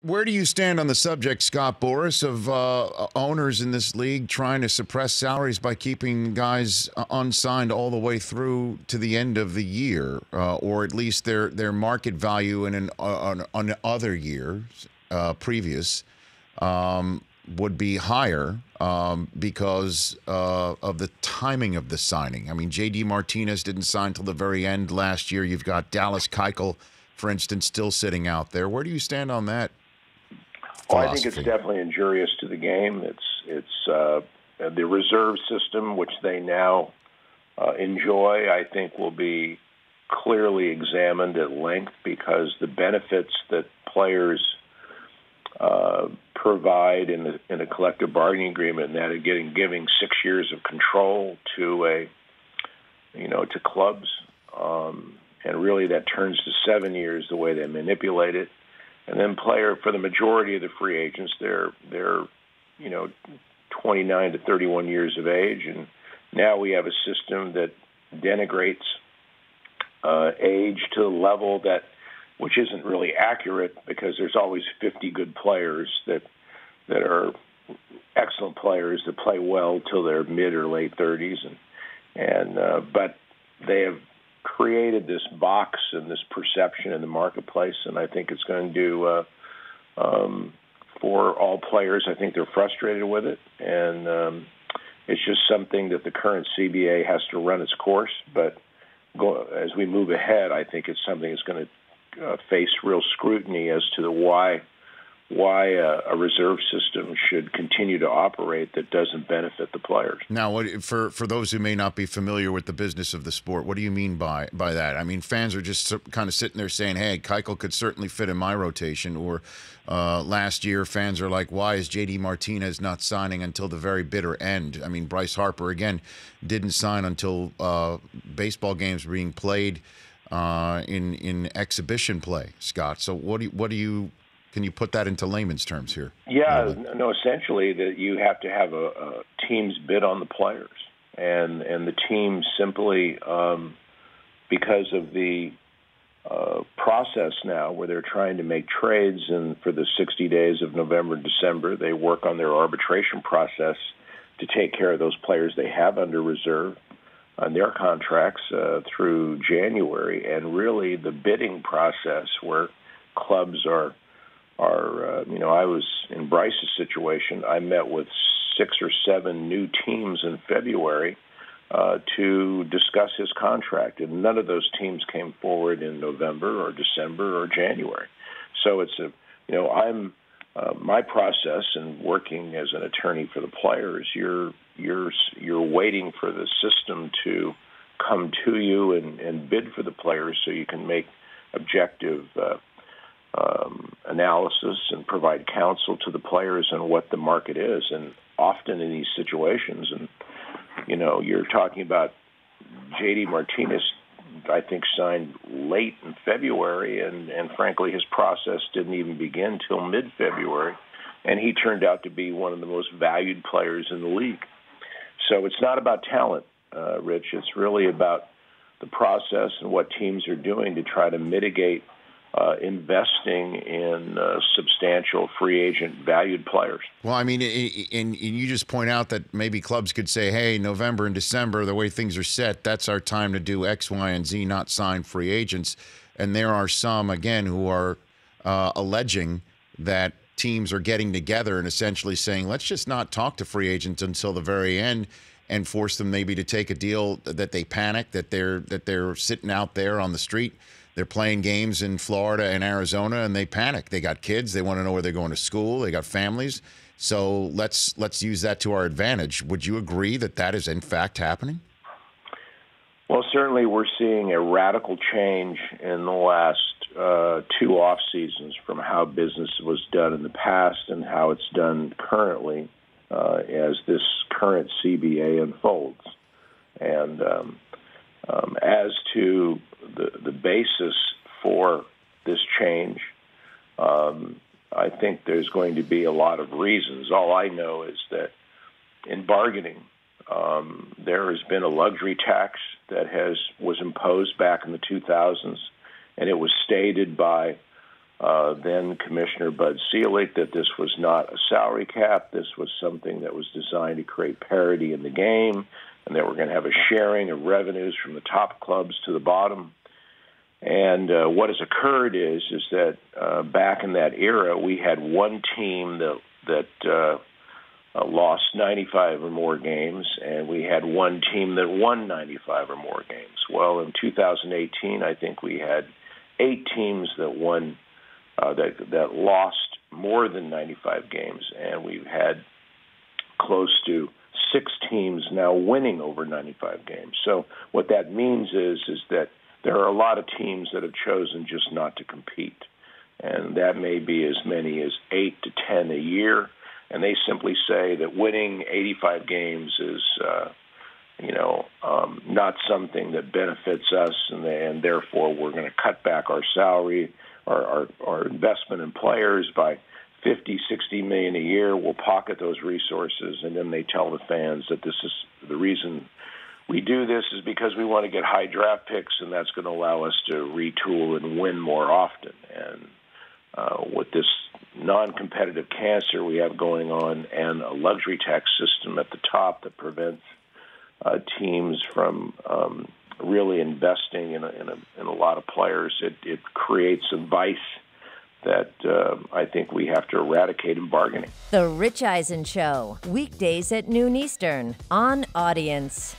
Where do you stand on the subject, Scott Boras, of owners in this league trying to suppress salaries by keeping guys unsigned all the way through to the end of the year, or at least their market value in on other years previous would be higher because of the timing of the signing? I mean, J.D. Martinez didn't sign till the very end last year. You've got Dallas Keuchel, for instance, still sitting out there. Where do you stand on that? Well, I think it's definitely injurious to the game. It's the reserve system, which they now enjoy, I think will be clearly examined at length, because the benefits that players provide in a collective bargaining agreement, and that are giving 6 years of control to to clubs, and really that turns to 7 years the way they manipulate it. And then for the majority of the free agents, they're 29 to 31 years of age, and now we have a system that denigrates age to a level which isn't really accurate, because there's always 50 good players that are excellent players that play well till their mid or late 30s, but they have created this box and this perception in the marketplace, and I think it's going to do for all players. I think they're frustrated with it, and it's just something that the current CBA has to run its course. But as we move ahead, I think it's something that's going to face real scrutiny as to why a reserve system should continue to operate that doesn't benefit the players. Now, for those who may not be familiar with the business of the sport, what do you mean by that? I mean, fans are just kind of sitting there saying, hey, Keuchel could certainly fit in my rotation. Or last year, fans are like, why is J.D. Martinez not signing until the very bitter end? I mean, Bryce Harper, again, didn't sign until baseball games were being played in exhibition play, Scott. So can you put that into layman's terms here? Yeah, no, essentially that you have to have a team's bid on the players, and the team simply, because of the process now where they're trying to make trades, and for the 60 days of November and December, they work on their arbitration process to take care of those players they have under reserve on their contracts through January, and really the bidding process where clubs are I was in Bryce's situation. I met with 6 or 7 new teams in February to discuss his contract, and none of those teams came forward in November or December or January. So it's I'm my process in working as an attorney for the players. You're waiting for the system to come to you and bid for the players, so you can make objective analysis and provide counsel to the players on what the market is. And often in these situations, and you're talking about J.D. Martinez, I think, signed late in February, and frankly his process didn't even begin till mid-February, and he turned out to be one of the most valued players in the league. So it's not about talent, Rich. It's really about the process and what teams are doing to try to mitigate investing in substantial free agent valued players. Well, I mean, and you just point out that maybe clubs could say, hey, November and December, the way things are set, that's our time to do X, Y, and Z, not sign free agents. And there are some, again, who are alleging that teams are getting together and essentially saying, let's just not talk to free agents until the very end, and force them maybe to take a deal that they panic, that they're sitting out there on the street. They're playing games in Florida and Arizona, and they panic. They got kids. They want to know where they're going to school. They got families. So let's use that to our advantage. Would you agree that that is, in fact, happening? Well, certainly we're seeing a radical change in the last 2 off seasons from how business was done in the past and how it's done currently as this current CBA unfolds. And as to the basis for this change, I think there's going to be a lot of reasons. All I know is that in bargaining, there has been a luxury tax that was imposed back in the 2000s, and it was stated by then Commissioner Bud Selig that this was not a salary cap. This was something that was designed to create parity in the game, and that we're going to have a sharing of revenues from the top clubs to the bottom. And what has occurred is that back in that era, we had one team that lost 95 or more games, and we had one team that won 95 or more games. Well, in 2018, I think we had 8 teams that won, that lost more than 95 games, and we've had close to 6 teams now winning over 95 games. So what that means is that there are a lot of teams that have chosen just not to compete, and that may be as many as 8 to 10 a year. And they simply say that winning 85 games is, not something that benefits us, and therefore we're going to cut back our salary, our investment in players by 50, 60 million a year. We'll pocket those resources, and then they tell the fans that this is the reason we do this is because we want to get high draft picks, and that's going to allow us to retool and win more often. And with this non-competitive cancer we have going on and a luxury tax system at the top that prevents teams from really investing in a lot of players, it creates a vice that I think we have to eradicate in bargaining. The Rich Eisen Show, weekdays at noon Eastern on Audience.